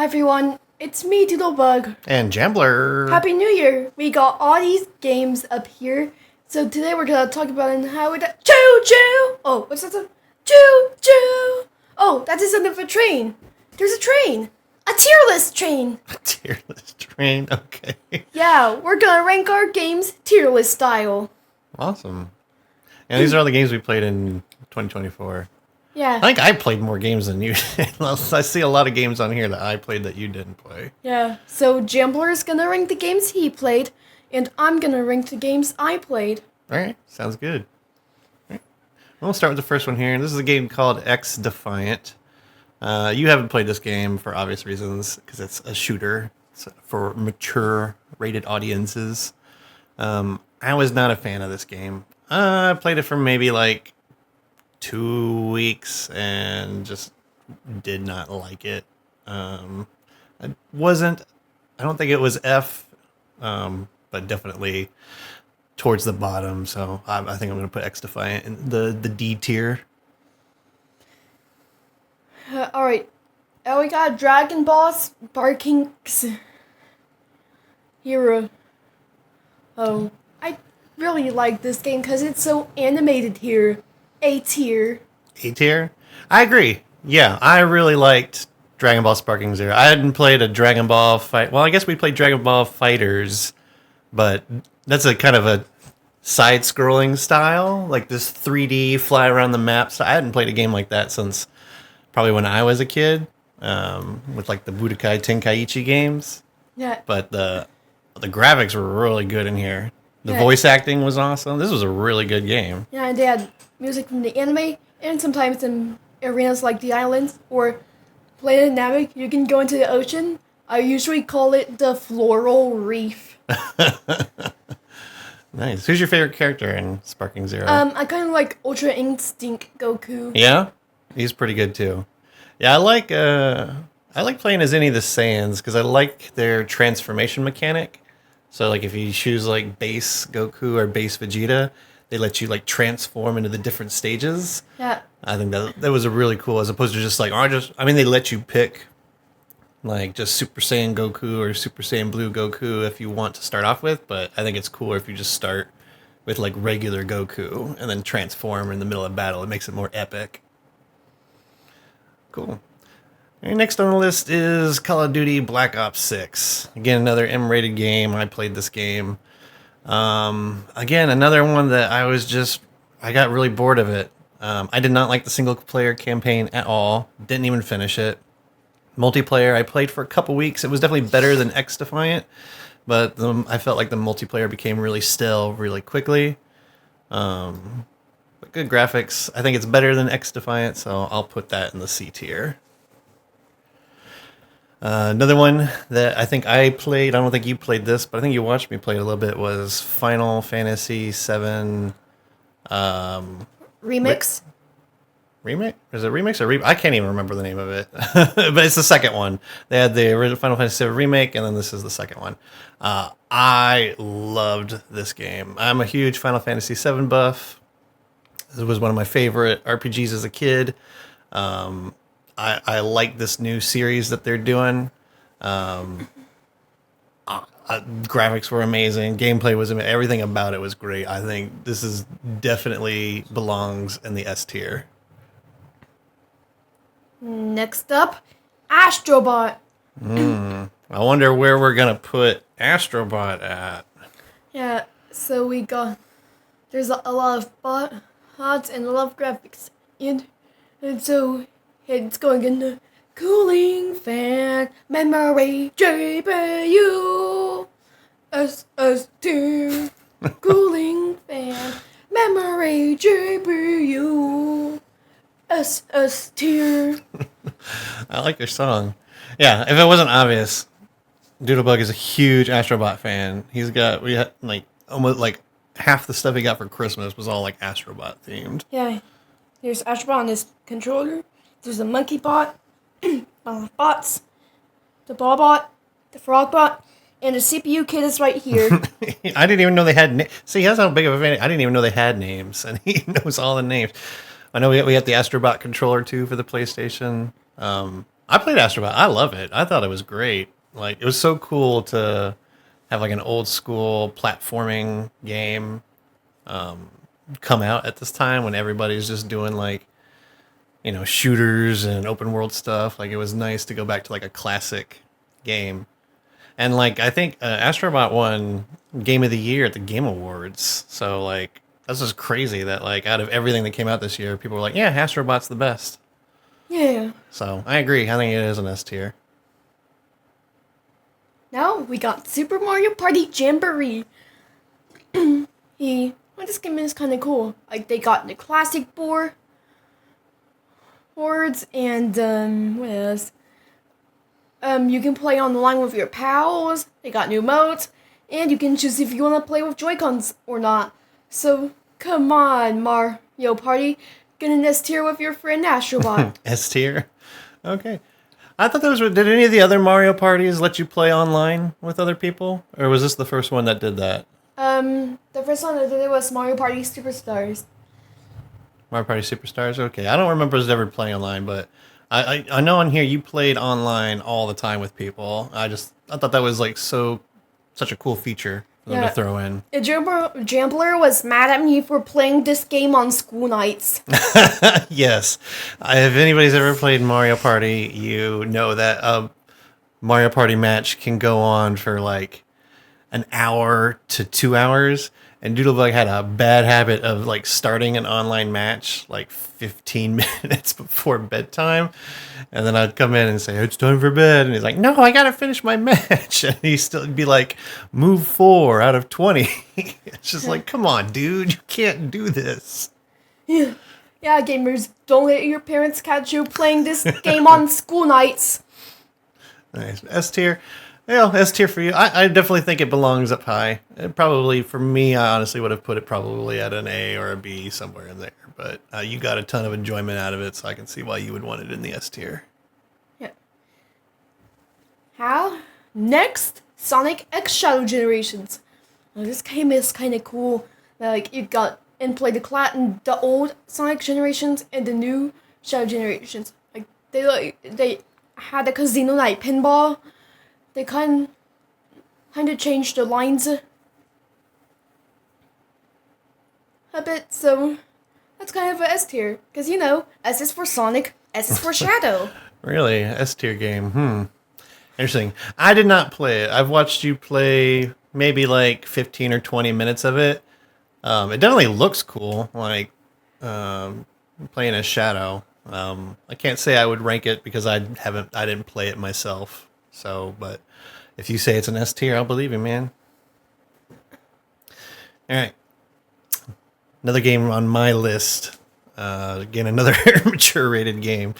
everyone, it's me, Doodlebug. And JamBlur. Happy New Year! We got all these games up here. So today we're gonna talk about how it choo choo. Oh, what's that? Choo choo. Oh, that is the sound of a train. There's a train. A tier list train. A tier list train. Okay. Yeah, we're gonna rank our games tier list style. Awesome. And these are all the games we played in 2024. Yeah. I think I played more games than you did. I see a lot of games on here that I played that you didn't play. Yeah. So JamBlur is gonna rank the games he played, and I'm gonna rank the games I played. All right. Sounds good. All right. We'll start with the first one here. This is a game called X Defiant. You haven't played this game for obvious reasons because it's a shooter. It's for mature rated audiences. I was not a fan of this game. I played it for maybe like 2 weeks and just did not like it. I don't think it was F, but definitely towards the bottom. So I think I'm going to put X Defiant in the D tier. Alright. We got Dragon Ball Sparking's Hero. Oh, I really like this game because it's so animated here. A tier. A tier? I agree. Yeah, I really liked Dragon Ball Sparking Zero. I hadn't played a Dragon Ball fight. Well, I guess we played Dragon Ball Fighters, but that's a kind of a side-scrolling style, like this 3D fly around the map. So I hadn't played a game like that since probably when I was a kid, with like the Budokai Tenkaichi games. Yeah. But the graphics were really good in here. The voice acting was awesome. This was a really good game. Yeah, and they had music from the anime, and sometimes in arenas like the islands or Planet Namek, you can go into the ocean. I usually call it the Floral Reef. Nice. Who's your favorite character in Sparking Zero? I kind of like Ultra Instinct Goku. Yeah, he's pretty good too. Yeah, I like playing as any of the Saiyans because I like their transformation mechanic. So like if you choose like base Goku or base Vegeta, they let you like transform into the different stages. Yeah. I think that was a really cool, as opposed to just like they let you pick like just Super Saiyan Goku or Super Saiyan Blue Goku if you want to start off with, but I think it's cooler if you just start with like regular Goku and then transform in the middle of battle. It makes it more epic. Cool. And next on the list is Call of Duty Black Ops 6. Again, another M-rated game. I played this game. Again, another one that I got really bored of it. I did not like the single-player campaign at all. Didn't even finish it. Multiplayer, I played for a couple weeks. It was definitely better than X Defiant, but I felt like the multiplayer became really stale really quickly. But good graphics. I think it's better than X Defiant, so I'll put that in the C tier. Another one that I think I played, I don't think you played this, but I think you watched me play it a little bit, was Final Fantasy VII. Remix? Remake? Is it remix or I can't even remember the name of it. But it's the second one. They had the original Final Fantasy VII Remake, and then this is the second one. I loved this game. I'm a huge Final Fantasy VII buff. This was one of my favorite RPGs as a kid. I like this new series that they're doing. Graphics were amazing. Gameplay was amazing. Everything about it was great. I think this is definitely belongs in the S tier. Next up, Astrobot. I wonder where we're going to put Astrobot at. Yeah, so there's a lot of bots and a lot of graphics. And so it's going in the cooling fan, memory, GPU, SSD, cooling fan, memory, GPU, SS tier. I like your song. Yeah, if it wasn't obvious, Doodlebug is a huge Astrobot fan. We had like almost like half the stuff he got for Christmas was all like Astrobot themed. Yeah, there's Astrobot on his controller. There's a monkey bot, bots, the ball bot, the frog bot, and the CPU kit is right here. I didn't even know they had See, that's how big of a fan. I didn't even know they had names, and he knows all the names. I know we have the Astrobot controller too for the PlayStation. I played Astrobot. I love it. I thought it was great. Like it was so cool to have like an old school platforming game come out at this time when everybody's just doing like shooters and open world stuff. Like it was nice to go back to like a classic game. And like I think Astrobot won Game of the Year at the Game Awards. So like that's just crazy that like out of everything that came out this year, people were like, yeah, Astrobot's the best. Yeah. So I agree. I think it is an S tier. Now we got Super Mario Party Jamboree. This game is kind of cool. Like they got the classic boards and what else? You can play on the line with your pals. They got new modes, and you can choose if you want to play with Joy-Cons or not. So come on, Mario Party, get an S tier with your friend Astrobot. S tier. Okay. I thought those were. Did any of the other Mario parties let you play online with other people, or was this the first one that did that? The first one that did it was Mario Party Superstars. Mario Party Superstars. Okay, I don't remember us ever playing online, but I know on here you played online all the time with people. I thought that was like such a cool feature for them to throw in. JamBlur was mad at me for playing this game on school nights. Yes, if anybody's ever played Mario Party, you know that a Mario Party match can go on for like an hour to 2 hours. And Doodlebug had a bad habit of like starting an online match like 15 minutes before bedtime. And then I'd come in and say, it's time for bed. And he's like, no, I got to finish my match. And he'd still be like, move 4 out of 20. It's just like, come on, dude, you can't do this. Yeah, gamers, don't let your parents catch you playing this game on school nights. Nice. S tier. Yeah, S tier for you. I definitely think it belongs up high. Probably for me, I honestly would have put it probably at an A or a B somewhere in there. But you got a ton of enjoyment out of it, so I can see why you would want it in the S tier. Yeah. How? Next, Sonic X Shadow Generations. Now, this game is kind of cool. Like you got and play the old Sonic generations and the new Shadow generations. Like they had a casino night pinball. They kind of changed the lines a bit, so that's kind of a S tier. Because, S is for Sonic, S is for Shadow. Really? S tier game. Interesting. I did not play it. I've watched you play maybe like 15 or 20 minutes of it. It definitely looks cool, like playing as Shadow. I can't say I would rank it because I didn't play it myself. So, but if you say it's an S tier, I'll believe you, man. All right. Another game on my list. Again, another mature rated game.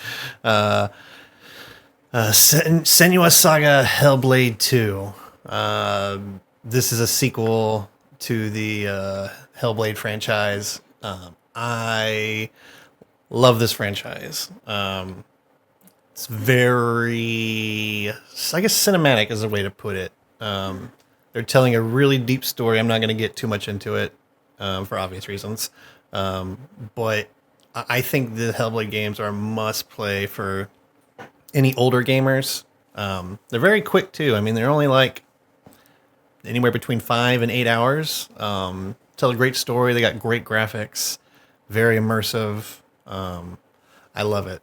Senua's Saga Hellblade 2. This is a sequel to the Hellblade franchise. I love this franchise. It's very, I guess, cinematic is a way to put it. They're telling a really deep story. I'm not going to get too much into it for obvious reasons. But I think the Hellblade games are a must play for any older gamers. They're very quick, too. I mean, they're only like anywhere between 5 and 8 hours. Tell a great story. They got great graphics. Very immersive. I love it.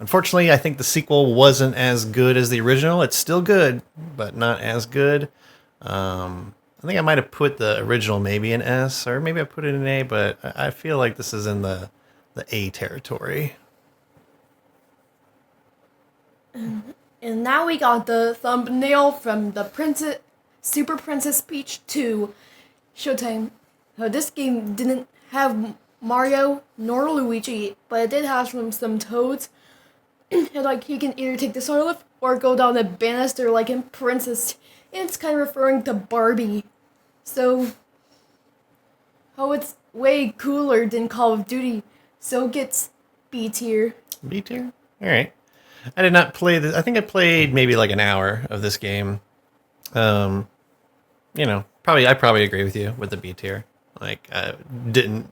Unfortunately, I think the sequel wasn't as good as the original. It's still good, but not as good. I think I might have put the original maybe in S, or maybe I put it in A, but I feel like this is in the A territory. And now we got the thumbnail from the Super Princess Peach 2 Showtime. This game didn't have Mario nor Luigi, but it did have some toads. And like he can either take the sword lift or go down the banister like in Princess. And it's kind of referring to Barbie. So, it's way cooler than Call of Duty. So it gets B tier. B tier? Alright. I did not play this. I think I played maybe like an hour of this game. I probably agree with you with the B tier. Like, didn't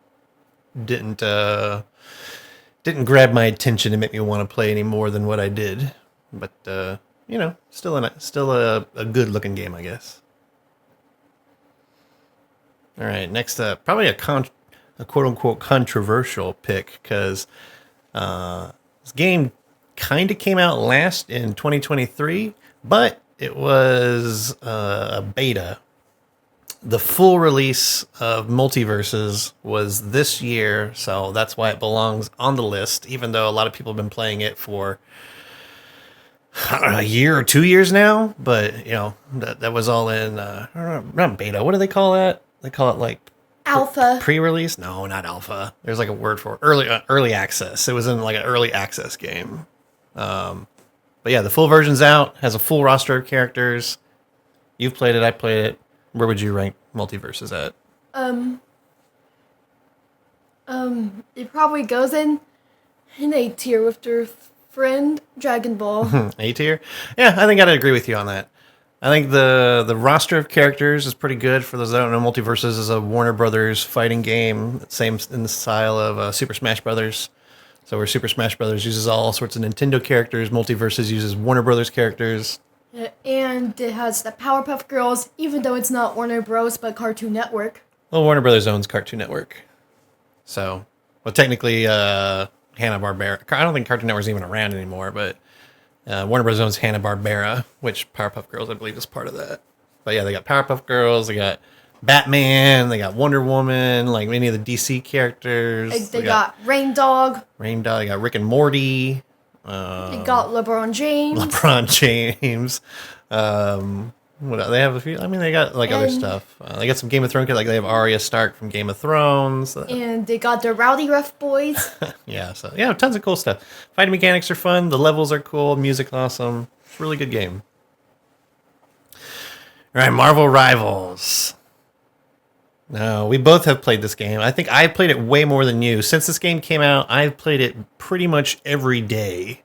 didn't grab my attention and make me want to play any more than what I did. But still a good looking game, I guess. All right, next up, probably a quote unquote controversial pick because this game kind of came out last in 2023, but it was a beta. The full release of Multiverses was this year, so that's why it belongs on the list, even though a lot of people have been playing it for I don't know, a year or 2 years now. But, that was all in, I don't know, not beta. What do they call that? They call it like Alpha. Pre-release? No, not alpha. There's like a word for it. Early access. It was in like an early access game. But yeah, the full version's out. Has a full roster of characters. You've played it. I played it. Where would you rank Multiverses at? It probably goes in A tier with their friend Dragon Ball. A tier? Yeah, I think I'd agree with you on that. I think the roster of characters is pretty good. For those that don't know, Multiverses is a Warner Brothers fighting game, same in the style of Super Smash Brothers. So where Super Smash Brothers uses all sorts of Nintendo characters, Multiverses uses Warner Brothers characters. And it has the Powerpuff Girls, even though it's not Warner Bros. But Cartoon Network. Well, Warner Brothers owns Cartoon Network. So, well, technically, Hanna-Barbera. I don't think Cartoon Network's even around anymore, but Warner Bros. Owns Hanna-Barbera, which Powerpuff Girls, I believe, is part of that. But yeah, they got Powerpuff Girls, they got Batman, they got Wonder Woman, like many of the DC characters. They got Rain Dog. They got Rick and Morty. They got LeBron James. What else? They have a few. I mean, they got like other stuff. They got some Game of Thrones. Like they have Arya Stark from Game of Thrones. And they got the Rowdy Rough Boys. Yeah, so yeah, tons of cool stuff. Fighting mechanics are fun. The levels are cool. Music's awesome. It's a really good game. All right, Marvel Rivals. No, we both have played this game. I think I played it way more than you. Since this game came out, I've played it pretty much every day.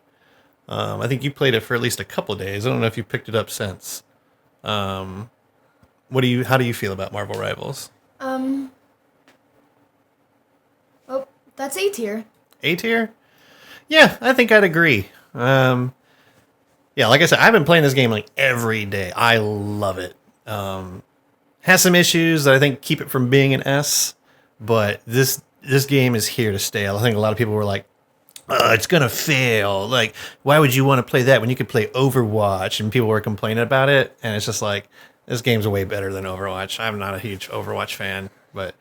I think you played it for at least a couple of days. I don't know if you picked it up since. How do you feel about Marvel Rivals? Oh, that's A tier. A tier? Yeah, I think I'd agree. Yeah, like I said, I've been playing this game like every day. I love it. Has some issues that I think keep it from being an S, but this game is here to stay. I think a lot of people were like, it's gonna fail. Like, why would you want to play that when you could play Overwatch? And people were complaining about it, and it's just like, this game's way better than Overwatch. I'm not a huge Overwatch fan, but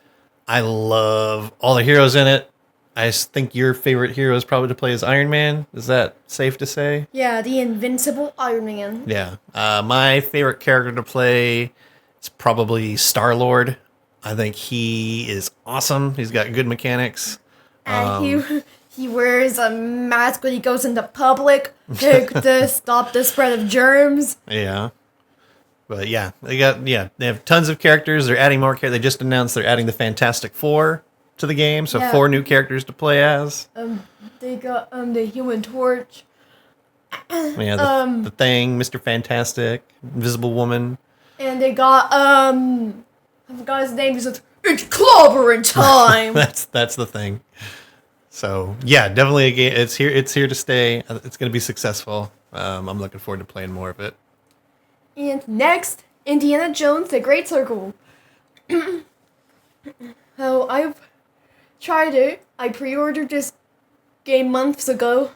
I love all the heroes in it. I think your favorite hero is probably to play as Iron Man. Is that safe to say? Yeah, the invincible Iron Man. Yeah. My favorite character to play is probably Star-Lord. I think he is awesome. He's got good mechanics. And he wears a mask when he goes into public to stop the spread of germs. Yeah. But yeah, they have tons of characters. They're adding more characters. They just announced they're adding the Fantastic Four to the game, so 4 new characters to play as. They got the Human Torch. Yeah, the Thing, Mr. Fantastic, Invisible Woman. And they got I forgot his name. He says, "It's clobbering time." that's the Thing. So yeah, definitely a game. It's here to stay. It's going to be successful. I'm looking forward to playing more of it. And next, Indiana Jones: The Great Circle. So I've tried it. I pre-ordered this game months ago.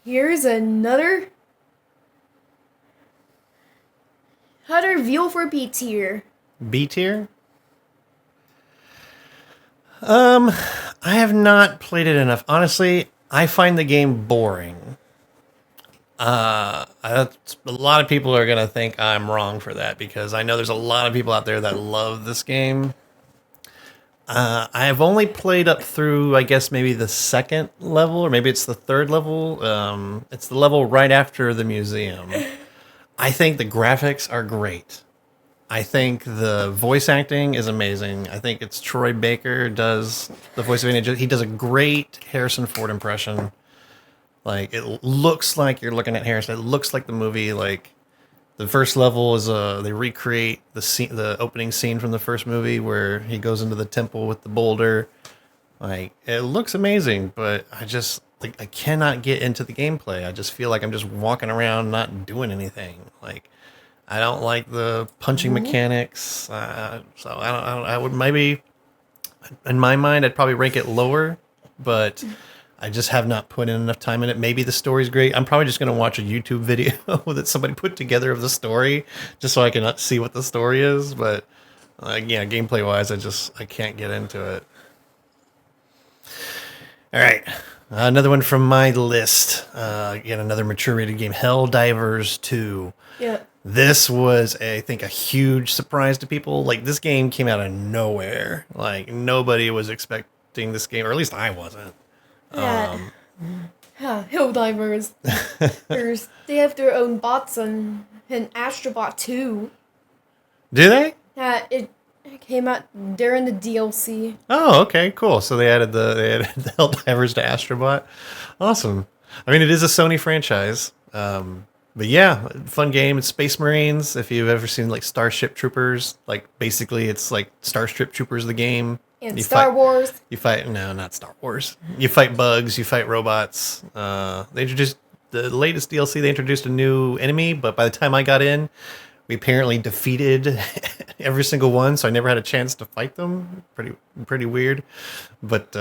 Here's another review for B tier. B tier? I have not played it enough. Honestly, I find the game boring. A lot of people are going to think I'm wrong for that because I know there's a lot of people out there that love this game. I have only played up through, I guess, maybe the 2nd level, or maybe it's the 3rd level. It's the level right after the museum. I think the graphics are great. I think the voice acting is amazing. I think it's Troy Baker does the voice of Indiana Jones. He does a great Harrison Ford impression. Like, it looks like you're looking at Harrison. It looks like the movie. Like, The first level is they recreate the opening scene from the first movie where he goes into the temple with the boulder. Like, it looks amazing, but I cannot get into the gameplay. I just feel like I'm just walking around not doing anything. Like, I don't like the punching mechanics. So I would maybe, in my mind, I'd probably rank it lower, but I just have not put in enough time in it. Maybe the story's great. I'm probably just going to watch a YouTube video that somebody put together of the story just so I can see what the story is. But yeah, gameplay wise, I can't get into it. All right. Another one from my list. Again, another mature rated game, Helldivers 2. Yeah. This was, I think, a huge surprise to people. Like, this game came out of nowhere. Like, nobody was expecting this game, or at least I wasn't. Yeah. Helldivers. They have their own bots on an Astrobot too. Do they? Yeah, it came out during the DLC. Oh, okay, cool. So they added the Helldivers to Astrobot. Awesome. I mean, it is a Sony franchise. But yeah, fun game. It's Space Marines. If you've ever seen like Starship Troopers, like basically it's like Starship Troopers the game. And Star Wars. You fight not Star Wars. You fight bugs. You fight robots. They introduced the latest DLC. They introduced a new enemy, but by the time I got in, we apparently defeated every single one, so I never had a chance to fight them. Pretty weird, but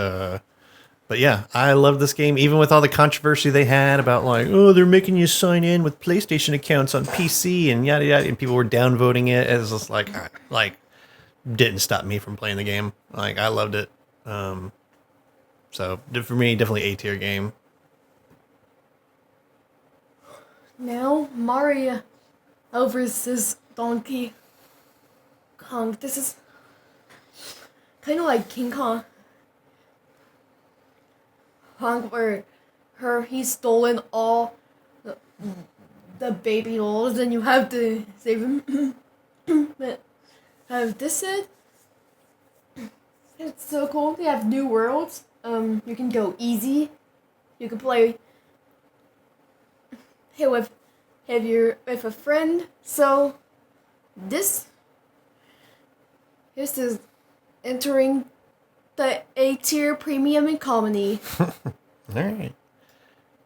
yeah, I love this game, even with all the controversy they had about like, oh, they're making you sign in with PlayStation accounts on PC and yada yada, and people were downvoting it as just like didn't stop me from playing the game. Like, I loved it. So for me, definitely A tier game. Now Mario versus Donkey Kong. This is kind of like King Kong. Where he's stolen all the baby dolls and you have to save him. But this said, it's so cool. They have new worlds. You can go easy. You can play with a friend. So this is entering the A tier premium in comedy. All right.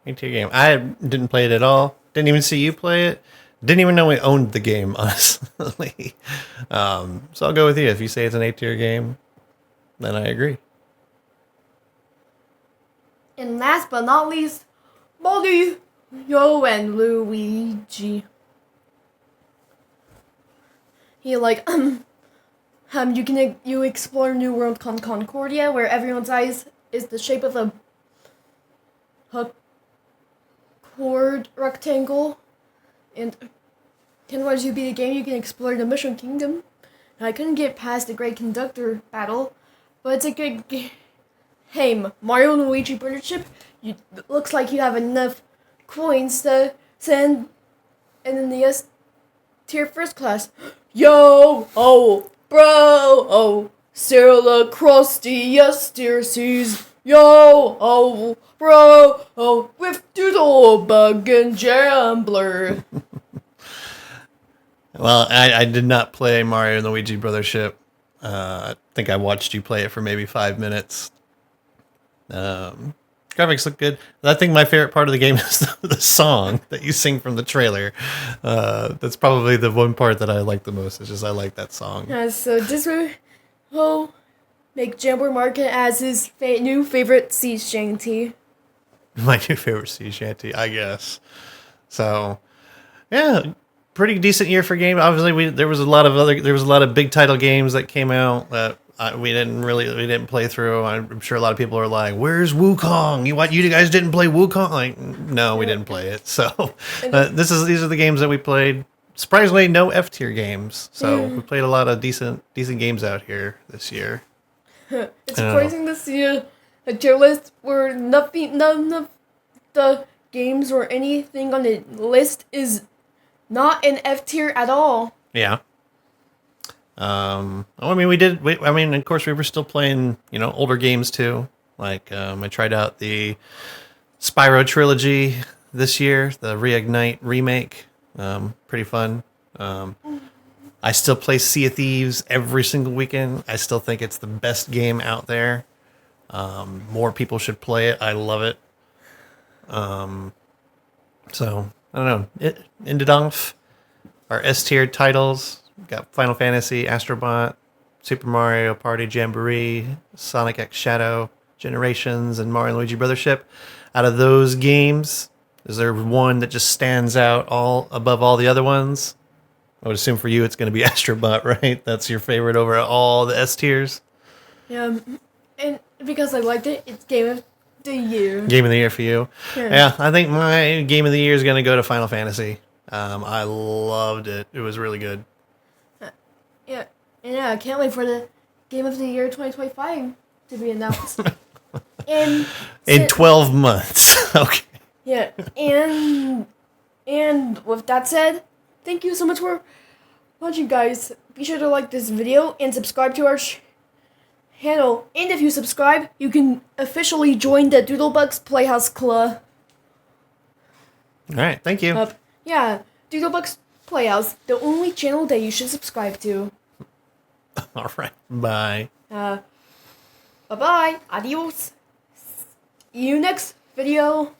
A tier game. I didn't play it at all. Didn't even see you play it. Didn't even know we owned the game, honestly. So I'll go with you. If you say it's an A tier game, then I agree. And last but not least, Mario and Luigi. You explore New World Concordia, where everyone's eyes is the shape of a chord rectangle. And once you beat the game, you can explore the Mushroom Kingdom. I couldn't get past the Great Conductor battle, but it's a good game. Hey, Mario and Luigi partnership. Looks like you have enough coins to send in the S tier first class. Yo, oh, bro, oh, sail across the S tier seas. Yo, oh, bro, oh, with Doodlebug and JamBlur. Well, I did not play Mario and Luigi Brothership. I think I watched you play it for maybe 5 minutes. Graphics look good. I think my favorite part of the game is the song that you sing from the trailer. That's probably the one part that I like the most. It's just I like that song. So this will make JamBlur market as his new favorite sea shanty. My new favorite sea shanty, I guess. So, yeah, pretty decent year for game. Obviously, there was a lot of big title games that came out that we didn't play through. I'm sure a lot of people are like, "Where's Wukong? You guys didn't play Wukong?" Like, no, we didn't play it. So, these are the games that we played. Surprisingly, no F tier games. So we played a lot of decent games out here this year. It's surprising to see a tier list where none of the games or anything on the list is not an F tier at all. Yeah. Of course, we were still playing, older games too. Like, I tried out the Spyro trilogy this year, the Reignite remake. Pretty fun. I still play Sea of Thieves every single weekend. I still think it's the best game out there. More people should play it. I love it. So I don't know. It ended off our S tier titles. We've got Final Fantasy, Astrobot, Super Mario Party Jamboree, Sonic X Shadow, Generations, and Mario and Luigi Brothership. Out of those games, is there one that just stands out all above all the other ones? I would assume for you it's going to be Astrobot, right? That's your favorite over all the S tiers. Yeah, and because I liked it, it's Game of the Year. Game of the year for you. Yeah. Yeah, I think my game of the year is going to go to Final Fantasy. I loved it. It was really good. Yeah, and yeah, I can't wait for the Game of the Year 2025 to be announced. and In 12 months. Okay. Yeah, and with that said, thank you so much for watching, guys. Be sure to like this video and subscribe to our channel. And if you subscribe, you can officially join the Doodlebugs Playhouse Club. All right. Thank you. Yeah, Doodlebugs Playhouse, the only channel that you should subscribe to. All right. Bye. Bye-bye. Adios. See you next video.